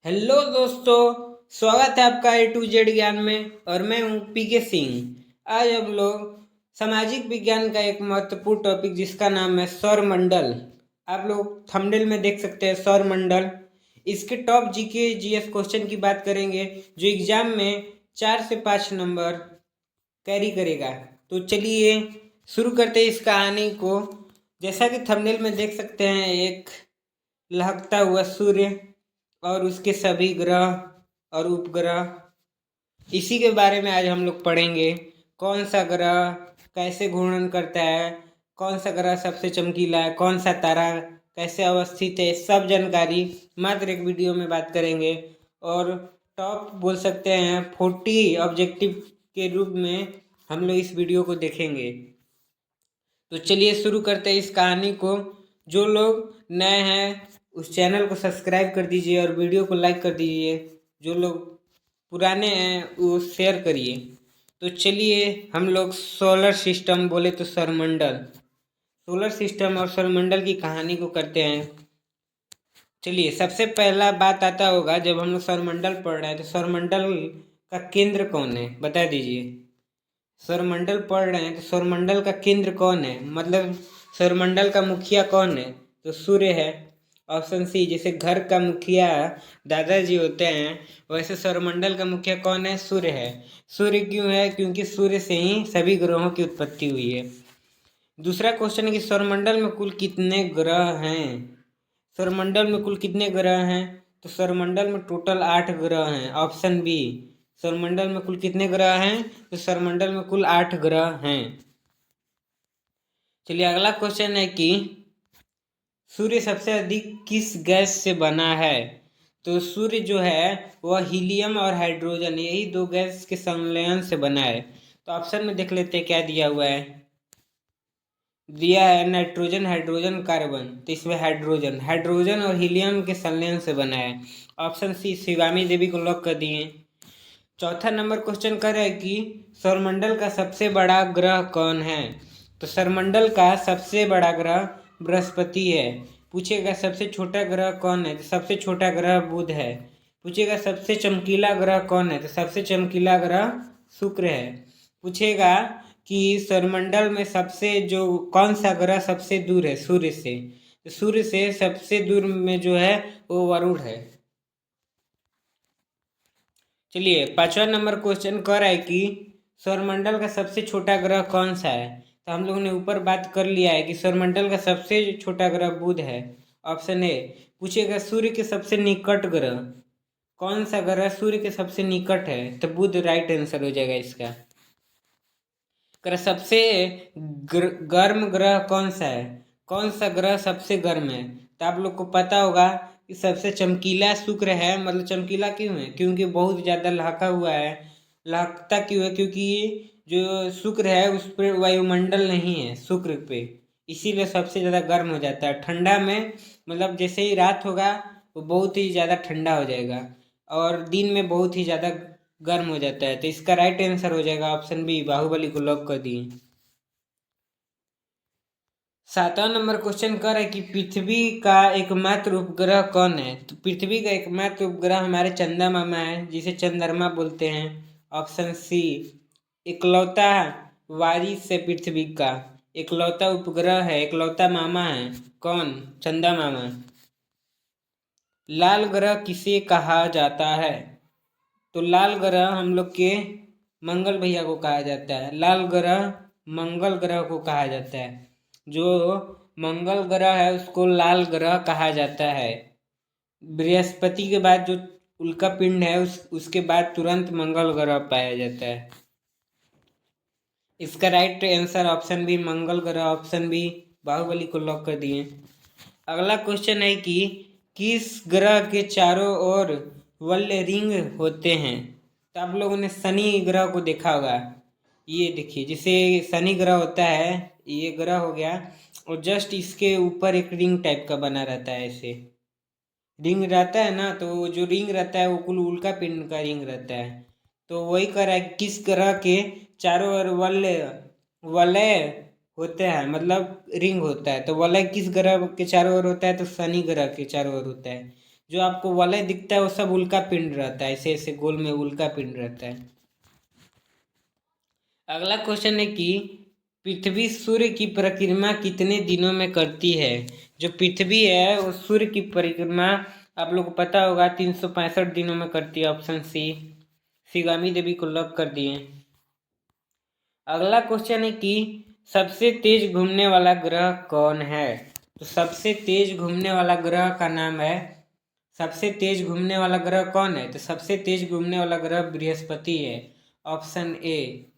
Hello दोस्तों, स्वागत है आपका A to Z ज्ञान में। और मैं हूं पीके सिंह। आज हम लोग सामाजिक विज्ञान का एक महत्वपूर्ण टॉपिक जिसका नाम है सौरमंडल। आप लोग थंबनेल में देख सकते हैं सौरमंडल। इसके टॉप जीके जीएस क्वेश्चन की बात करेंगे जो एग्जाम में 4 से 5 नंबर कैरी करेगा। तो चलिए शुरू करते हैं इस कहानी को। जैसा कि थंबनेल में देख सकते हैं, एक लहकता हुआ सूर्य और उसके सभी ग्रह और उपग्रह, इसी के बारे में आज हम लोग पढ़ेंगे। कौन सा ग्रह कैसे घूर्णन करता है, कौन सा ग्रह सबसे चमकीला है, कौन सा तारा कैसे अवस्थित है, सब जानकारी मात्र एक वीडियो में बात करेंगे। और टॉप बोल सकते हैं 40 ऑब्जेक्टिव के रूप में हम लोग इस वीडियो को देखेंगे। तो चलिए शुरू करते हैं इस कहानी को। जो लोग नए हैं उस चैनल को सब्सक्राइब कर दीजिए और वीडियो को लाइक कर दीजिए। जो लोग पुराने हैं वो शेयर करिए। तो चलिए हम लोग सोलर सिस्टम बोले तो सौरमंडल, सोलर सिस्टम और सौरमंडल की कहानी को करते हैं। चलिए सबसे पहला बात आता होगा, जब हम लोग सौरमंडल पढ़ रहे हैं तो सौरमंडल का केंद्र कौन है, बता दीजिए। सौरमंडल पढ़ रहे हैं तो सौरमंडल का केंद्र कौन है, मतलब सौरमंडल का मुखिया कौन है, तो सूर्य है। ऑप्शन सी, जैसे घर का मुखिया दादाजी होते हैं वैसे सौरमंडल का मुखिया कौन है, सूर्य है। सूर्य क्यों है, क्योंकि सूर्य से ही सभी ग्रहों की उत्पत्ति हुई है। दूसरा क्वेश्चन है कि सौरमंडल में कुल कितने ग्रह हैं। सौरमंडल में कुल कितने ग्रह हैं, तो सौरमंडल में टोटल 8 ग्रह हैं। ऑप्शन बी, सौरमंडल में कुल कितने ग्रह हैं, तो सौरमंडल में कुल 8 ग्रह हैं। चलिए अगला क्वेश्चन है कि सूर्य सबसे अधिक किस गैस से बना है। तो सूर्य जो है वह हीलियम और हाइड्रोजन, यही 2 गैस के संलयन से बना है। तो ऑप्शन में देख लेते हैं क्या दिया हुआ है। दिया है नाइट्रोजन, हाइड्रोजन, कार्बन। तो इसमें हाइड्रोजन, हाइड्रोजन और हीलियम के संलयन से बना है। ऑप्शन सी, शिवामी देवी को लॉक कर दिए। चौथा नंबर क्वेश्चन कर रहा है कि सौरमंडल का सबसे बड़ा ग्रह कौन है। तो सौरमंडल का सबसे बड़ा ग्रह बृहस्पति है। पूछेगा सबसे छोटा ग्रह कौन है, तो सबसे छोटा ग्रह बुध है। पूछेगा सबसे चमकीला ग्रह कौन है, तो सबसे चमकीला ग्रह शुक्र है। पूछेगा कि सौरमंडल में सबसे जो कौन सा ग्रह सबसे दूर है सूर्य से, तो सूर्य से सबसे दूर में जो है वो वरुण है। चलिए 5वां नंबर क्वेश्चन कर रहा है कि सौरमंडल का सबसे छोटा ग्रह कौन सा है। तो हम लोगों ने ऊपर बात कर लिया है कि सौरमंडल का सबसे छोटा ग्रह बुध है। Option A. पूछेगा सूर्य के सबसे निकट ग्रह कौन सा ग्रह सूर्य के सबसे निकट है, तो बुध राइट आंसर हो जाएगा इसका। सबसे गर्म ग्रह कौन सा है, कौन सा ग्रह सबसे गर्म है, तो आप लोग को पता होगा कि सबसे चमकीला शुक्र है। मतलब चमकीला क्यों है, क्योंकि बहुत ज़्यादा लहका हुआ है। लहकता क्यों है, क्योंकि जो शुक्र है उस पर वायुमंडल नहीं है शुक्र पे, इसीलिए सबसे ज़्यादा गर्म हो जाता है ठंडा में। मतलब जैसे ही रात होगा वो बहुत ही ज़्यादा ठंडा हो जाएगा और दिन में बहुत ही ज़्यादा गर्म हो जाता है। तो इसका राइट आंसर हो जाएगा ऑप्शन बी, बाहुबली को लॉक कर दिए। 7वां नंबर क्वेश्चन कर है कि पृथ्वी का एकमात्र उपग्रह कौन है। तो पृथ्वी का एकमात्र उपग्रह हमारे चंदा मामा है, जिसे चंद्रमा बोलते हैं। ऑप्शन सी, इकलौता वारिस है पृथ्वी का, इकलौता उपग्रह है, इकलौता मामा है। कौन, चंदा मामा। लाल ग्रह किसे कहा जाता है। तो लाल ग्रह हम लोग के मंगल भैया को कहा जाता है। लाल ग्रह मंगल ग्रह को कहा जाता है। जो मंगल ग्रह है उसको लाल ग्रह कहा जाता है। बृहस्पति के बाद जो उल्का पिंड है उसके बाद तुरंत मंगल ग्रह पाया जाता है। इसका राइट आंसर ऑप्शन बी, मंगल ग्रह। ऑप्शन बी, बाहुबली को लॉक कर दिए। अगला क्वेश्चन है कि किस ग्रह के चारों ओर वल्य रिंग होते हैं। तो आप लोगों ने शनि ग्रह को देखा होगा। ये देखिए, जैसे शनि ग्रह होता है, ये ग्रह हो गया और जस्ट इसके ऊपर एक रिंग टाइप का बना रहता है। ऐसे रिंग रहता है ना, तो जो रिंग रहता है वो कुल उल्का पिंड का रिंग रहता है। तो वही कह रहा है किस ग्रह के चारों ओर वलय वलय होते हैं, मतलब रिंग होता है। तो वलय किस ग्रह के चारों ओर होता है, तो शनि ग्रह के चारों ओर होता है। जो आपको वलय दिखता है वो सब उल्का पिंड रहता है, ऐसे ऐसे गोल में उल्का पिंड रहता है। अगला क्वेश्चन है कि पृथ्वी सूर्य की परिक्रमा कितने दिनों में करती है। जो पृथ्वी है वो सूर्य की परिक्रमा आप लोग को पता होगा 365 दिनों में करती है। ऑप्शन सी, शिगामी देवी को लॉक कर दिए। अगला क्वेश्चन है कि सबसे तेज घूमने वाला ग्रह कौन है। तो सबसे तेज घूमने वाला ग्रह का नाम है, सबसे तेज घूमने वाला ग्रह कौन है। तो सबसे तेज घूमने वाला ग्रह बृहस्पति है। ऑप्शन ए,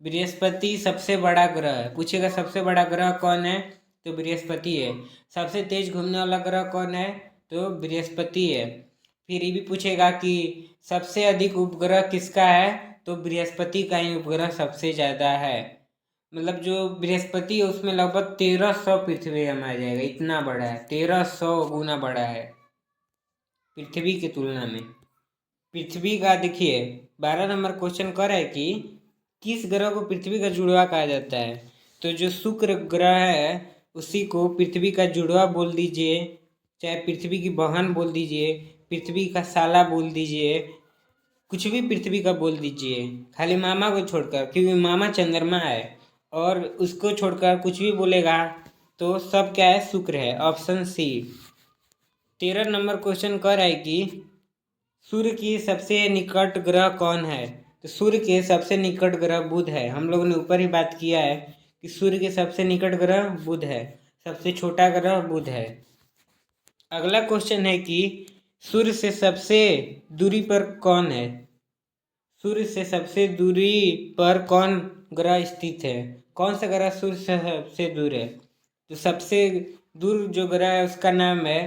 बृहस्पति सबसे बड़ा ग्रह है। पूछेगा सबसे बड़ा ग्रह कौन है, तो बृहस्पति है। सबसे तेज घूमने वाला ग्रह कौन है, तो बृहस्पति है। फिर ये भी पूछेगा कि सबसे अधिक उपग्रह किसका है, तो बृहस्पति का ही उपग्रह सबसे ज़्यादा है। मतलब जो बृहस्पति है उसमें लगभग 1300 पृथ्वी में आ जाएगा, इतना बड़ा है, 1300 गुना बड़ा है पृथ्वी की तुलना में। पृथ्वी का देखिए 12 नंबर क्वेश्चन कर रहा है कि किस ग्रह को पृथ्वी का जुड़वा कहा जाता है। तो जो शुक्र ग्रह है उसी को पृथ्वी का जुड़वा बोल दीजिए, चाहे पृथ्वी की बहन बोल दीजिए, पृथ्वी का साला बोल दीजिए, कुछ भी पृथ्वी का बोल दीजिए, खाली मामा को छोड़कर, क्योंकि मामा चंद्रमा है और उसको छोड़कर कुछ भी बोलेगा तो सब क्या है, शुक्र है। ऑप्शन सी। 13 नंबर क्वेश्चन कर रहा है कि सूर्य की सबसे निकट ग्रह कौन है। तो सूर्य के सबसे निकट ग्रह बुध है। हम लोगों ने ऊपर ही बात किया है कि सूर्य के सबसे निकट ग्रह बुध है, सबसे छोटा ग्रह बुध है। अगला क्वेश्चन है कि सूर्य से सबसे दूरी पर कौन है। सूर्य से सबसे दूरी पर कौन ग्रह स्थित है, कौन सा ग्रह सूर्य से सबसे दूर है। तो सबसे दूर जो ग्रह है उसका नाम है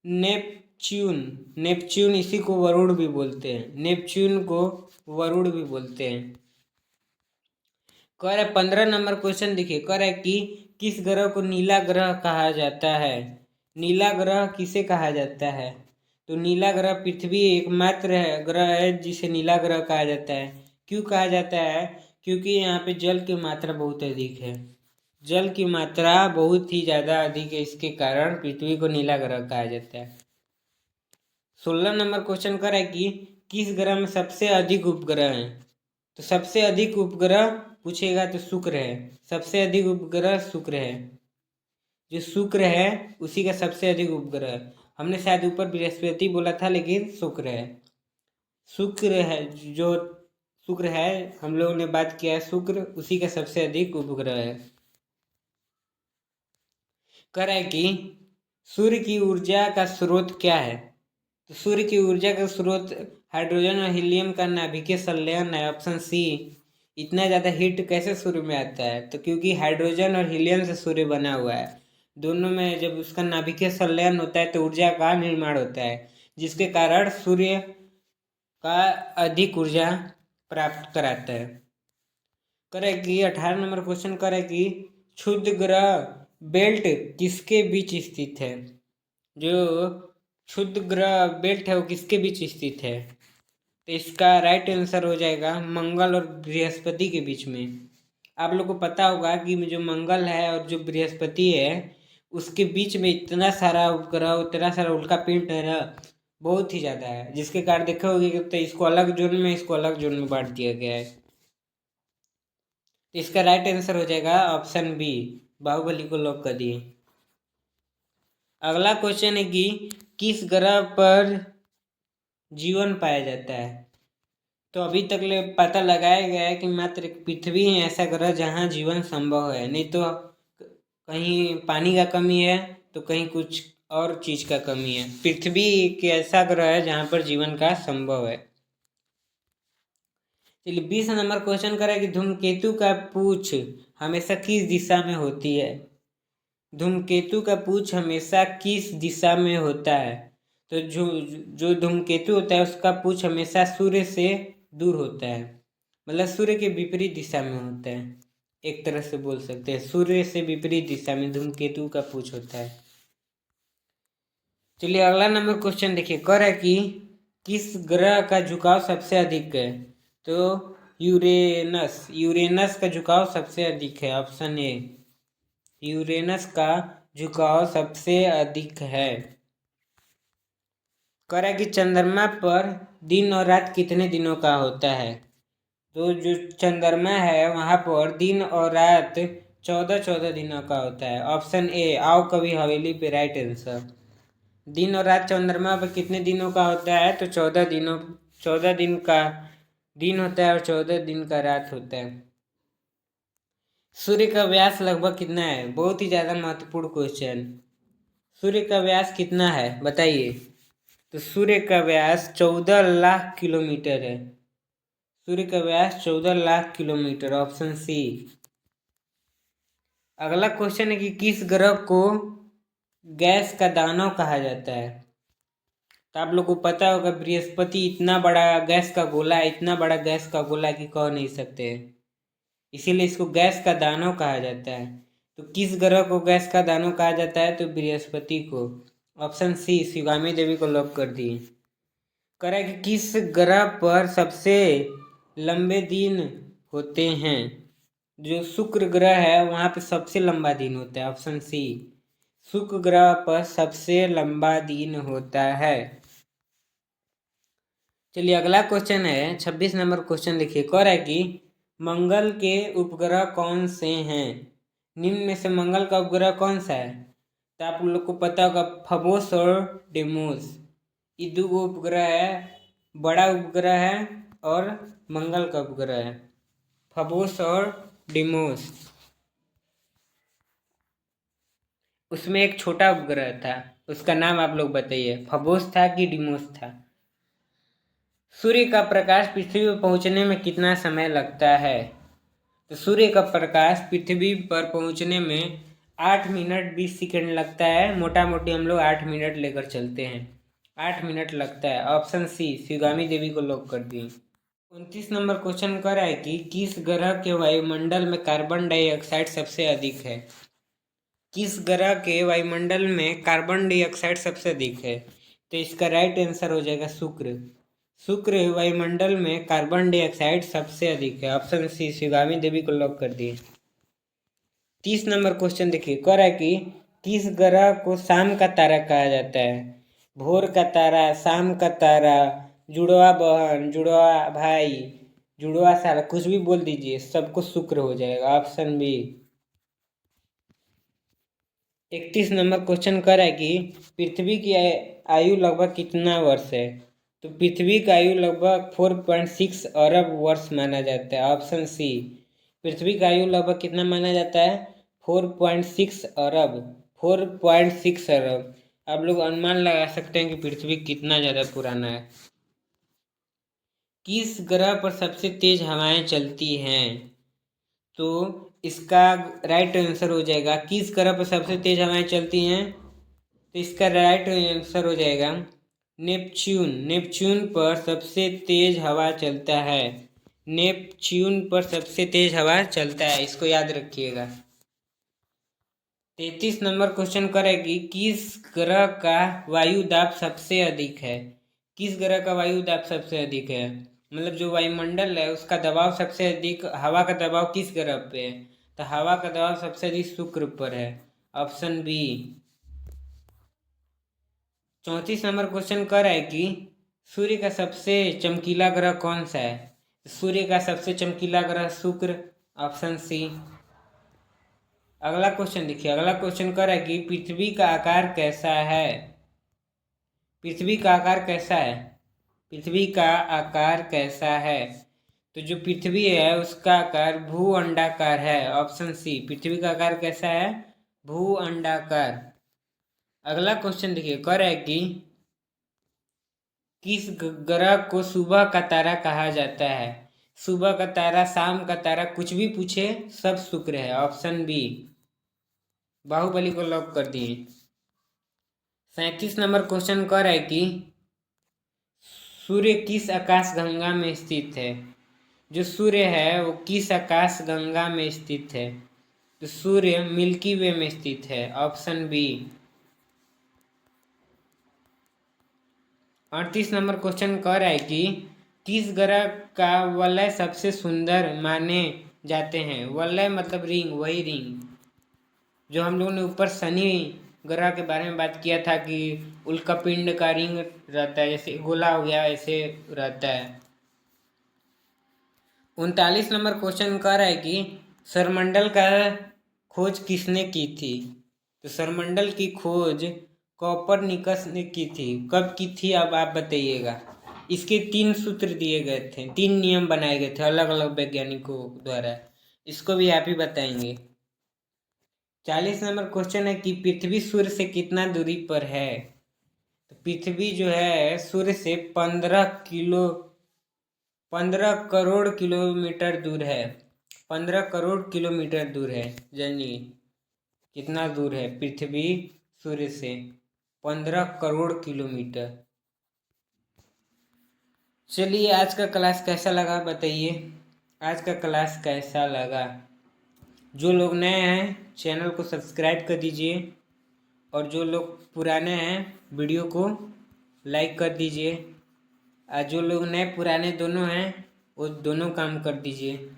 नेपच्यून। नेपच्यून, इसी को वरुण भी बोलते हैं, नेपच्यून को वरुण भी बोलते हैं। कह रहा है 15 नंबर क्वेश्चन देखिए, कह रहा है कि किस ग्रह को नीला ग्रह कहा जाता है। नीला ग्रह किसे कहा जाता है। तो नीला ग्रह पृथ्वी एकमात्र ग्रह है जिसे नीला ग्रह कहा जाता है। क्यों कहा जाता है, क्योंकि यहाँ पे जल की मात्रा बहुत अधिक है, जल की मात्रा बहुत ही ज़्यादा अधिक है, इसके कारण पृथ्वी को नीला ग्रह कहा जाता है। 16 नंबर क्वेश्चन कर है कि किस ग्रह में सबसे अधिक उपग्रह हैं। तो सबसे अधिक उपग्रह पूछेगा तो शुक्र है, सबसे अधिक उपग्रह शुक्र है। जो शुक्र है उसी का सबसे अधिक उपग्रह है। हमने शायद ऊपर बृहस्पति बोला था लेकिन शुक्र है, शुक्र है जो शुक्र है, हम लोगों ने बात किया है शुक्र उसी का सबसे अधिक उपग्रह है। कह रहा है कि सूर्य की ऊर्जा का स्रोत क्या है। तो सूर्य की ऊर्जा का स्रोत हाइड्रोजन और हीलियम का नाभिकीय संलयन है। Option C. इतना ज़्यादा हीट कैसे सूर्य में आता है, तो क्योंकि हाइड्रोजन और हीलियम से सूर्य बना हुआ है। दोनों में जब उसका नाभिकीय संलयन होता है तो ऊर्जा का निर्माण होता है, जिसके कारण सूर्य का अधिक ऊर्जा प्राप्त कराता है। करे कि 18 नंबर क्वेश्चन करे कि क्षुद्र ग्रह बेल्ट किसके बीच स्थित है। जो क्षुद्र ग्रह बेल्ट है वो किसके बीच स्थित है, तो इसका राइट आंसर हो जाएगा मंगल और बृहस्पति के बीच में। आप लोग को पता होगा कि जो मंगल है और जो बृहस्पति है उसके बीच में इतना सारा उपग्रह, इतना सारा उल्का पिंड है ना, बहुत ही ज़्यादा है, जिसके कारण देखा होगा कि तो इसको अलग जोन में, इसको अलग जोन में बांट दिया गया है। इसका राइट आंसर हो जाएगा ऑप्शन बी, बाहुबली को लॉक कर दिए। अगला क्वेश्चन है कि किस ग्रह पर जीवन पाया जाता है। तो अभी तक ले पता लगाया गया है कि मात्र एक पृथ्वी ही ऐसा ग्रह जहाँ जीवन संभव है, नहीं तो कहीं पानी का कमी है तो कहीं कुछ और चीज़ का कमी है। पृथ्वी एक ऐसा ग्रह है जहाँ पर जीवन का संभव है। चलिए 20 नंबर क्वेश्चन करें कि धूमकेतु का पूछ हमेशा किस दिशा में होती है। धूमकेतु का पूछ हमेशा किस दिशा में होता है। तो जो धूमकेतु होता है उसका पूछ हमेशा सूर्य से दूर होता है, मतलब सूर्य के विपरीत दिशा में होता है। एक तरह से बोल सकते हैं सूर्य से विपरीत दिशा में धूमकेतु का पूछ होता है। चलिए अगला नंबर क्वेश्चन देखिए, कह रहा है कि किस ग्रह का झुकाव सबसे अधिक है। तो यूरेनस, यूरेनस का झुकाव सबसे अधिक है। ऑप्शन ए, यूरेनस का झुकाव सबसे अधिक है। कह रहा है कि चंद्रमा पर दिन और रात कितने दिनों का होता है। तो जो चंद्रमा है वहाँ पर दिन और रात 14-14 दिनों का होता है। ऑप्शन ए, आओ कभी हवेली पे, राइट आंसर। दिन और रात चंद्रमा पर कितने दिनों का होता है, तो 14 दिन का दिन होता है और 14 दिन का रात होता है। सूर्य का व्यास लगभग कितना है, बहुत ही ज़्यादा महत्वपूर्ण क्वेश्चन। सूर्य का व्यास कितना है बताइए। तो सूर्य का व्यास 14 लाख किलोमीटर है। सूर्य का व्यास 14 लाख किलोमीटर, ऑप्शन सी। अगला क्वेश्चन है कि किस ग्रह को गैस का दानव कहा जाता है। तो आप लोग को पता होगा बृहस्पति इतना बड़ा गैस का गोला है, इतना बड़ा गैस का गोला कि कह नहीं सकते, इसीलिए इसको गैस का दानव कहा जाता है। तो किस ग्रह को गैस का दानव कहा जाता है, तो बृहस्पति को। ऑप्शन सी, शिवामी देवी को लॉक कर दिए। कह रहा है कि किस ग्रह पर सबसे लंबे दिन होते हैं। जो शुक्र ग्रह है वहाँ पे सबसे लंबा दिन होता है, ऑप्शन सी। शुक्र ग्रह पर सबसे लंबा दिन होता है। चलिए अगला क्वेश्चन है 26 नंबर क्वेश्चन देखिए। कह रहा है कि मंगल के उपग्रह कौन से हैं। निम्न में से मंगल का उपग्रह कौन सा है। तो आप लोग को पता होगा फबोस और डेमोस, ये दो उपग्रह है, बड़ा उपग्रह है और मंगल का उपग्रह है, फबोस और डेमोस। उसमें एक छोटा उपग्रह था, उसका नाम आप लोग बताइए, फबोस था कि डिमोस था। सूर्य का प्रकाश पृथ्वी पर पहुंचने में कितना समय लगता है। तो सूर्य का प्रकाश पृथ्वी पर पहुंचने में 8 मिनट 20 सेकंड लगता है। मोटा मोटी हम लोग 8 मिनट लेकर चलते हैं, 8 मिनट लगता है। ऑप्शन सी, शिवामी देवी को लॉक कर दी। 29 नंबर क्वेश्चन कर रहा है कि किस ग्रह के वायुमंडल में कार्बन डाइऑक्साइड सबसे अधिक है। किस ग्रह के वायुमंडल में कार्बन डाइऑक्साइड सबसे अधिक है। तो इसका राइट आंसर हो जाएगा शुक्र। शुक्र वायुमंडल में कार्बन डाइऑक्साइड सबसे अधिक है। ऑप्शन सी, शिवामी देवी को लॉक कर दिए। 30 नंबर क्वेश्चन देखिए। कह रहा है कि किस ग्रह को शाम का तारा कहा जाता है। भोर का तारा, शाम का तारा, जुड़वा बहन, जुड़वा भाई, जुड़वा साला, कुछ भी बोल दीजिए, सबको शुक्र हो जाएगा। Option B. 31 नंबर क्वेश्चन कर रहा है कि पृथ्वी की आयु लगभग कितना वर्ष है। तो पृथ्वी की आयु लगभग 4.6 अरब वर्ष माना जाता है। ऑप्शन सी। पृथ्वी की आयु लगभग कितना माना जाता है, 4.6 अरब। 4.6 अरब। आप लोग अनुमान लगा सकते हैं कि पृथ्वी कितना ज़्यादा पुराना है। किस ग्रह पर सबसे तेज हवाएं चलती हैं। तो इसका राइट आंसर हो जाएगा, किस ग्रह पर सबसे तेज हवाएं चलती हैं। तो इसका राइट आंसर हो जाएगा नेपच्यून। नेपच्यून पर सबसे तेज हवा चलता है। नेपच्यून पर सबसे तेज हवा चलता है, इसको याद रखिएगा। 33 नंबर क्वेश्चन करेगी, किस ग्रह का वायु दाब सबसे अधिक है। किस ग्रह का वायु दाब सबसे अधिक है, मतलब जो वायुमंडल है उसका दबाव सबसे अधिक, हवा का दबाव किस ग्रह पे है। तो हवा का दबाव सबसे अधिक शुक्र पर है। Option B. 34 नंबर क्वेश्चन कर रहा है कि सूर्य का सबसे चमकीला ग्रह कौन सा है। सूर्य का सबसे चमकीला ग्रह शुक्र। Option C. अगला क्वेश्चन देखिए। अगला क्वेश्चन कर रहा है कि पृथ्वी का आकार कैसा है। पृथ्वी का आकार कैसा है। पृथ्वी का आकार कैसा है। तो जो पृथ्वी है उसका आकार भू अंडाकार है। ऑप्शन सी। पृथ्वी का आकार कैसा है, भू अंडाकार। अगला क्वेश्चन देखिए। कह रहा है कि किस ग्रह को सुबह का तारा कहा जाता है। सुबह का तारा, शाम का तारा, कुछ भी पूछे सब शुक्र है। Option B. बाहुबली को लॉक कर दिए। 37 नंबर क्वेश्चन कह रहा है कि सूर्य किस आकाश गंगा में स्थित है। जो सूर्य है वो किस आकाश गंगा में स्थित है। तो सूर्य मिल्की वे में स्थित है। Option B. 38 नंबर क्वेश्चन कह रहा है कि किस ग्रह का वलय सबसे सुंदर माने जाते हैं। वलय मतलब रिंग, वही रिंग जो हम लोगों ने ऊपर शनि ग्रह के बारे में बात किया था कि उल्कापिंड का रिंग रहता है, जैसे गोला हो गया ऐसे रहता है। 39 नंबर क्वेश्चन कह रहा है कि सौरमंडल का खोज किसने की थी? तो सौरमंडल की खोज कोपरनिकस ने की थी। कब की थी अब आप बताइएगा। इसके 3 सूत्र दिए गए थे, 3 नियम बनाए गए थे अलग अलग वैज्ञानिकों द्वारा। इसको भी आप ही बताएंगे। 40 नंबर क्वेश्चन है कि पृथ्वी सूर्य से कितना दूरी पर है? तो पृथ्वी जो है सूर्य से 15 करोड़ किलोमीटर दूर है। 15 करोड़ किलोमीटर दूर है। जानिए कितना दूर है पृथ्वी सूर्य से? 15 करोड़ किलोमीटर। चलिए, आज का क्लास कैसा लगा बताइए। आज का क्लास कैसा लगा? जो लोग नए हैं चैनल को सब्सक्राइब कर दीजिए, और जो लोग पुराने हैं वीडियो को लाइक कर दीजिए। और जो लोग नए पुराने दोनों हैं वो दोनों काम कर दीजिए,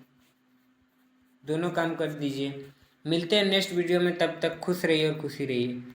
दोनों काम कर दीजिए। मिलते हैं नेक्स्ट वीडियो में, तब तक खुश रहिए और खुशी रहिए।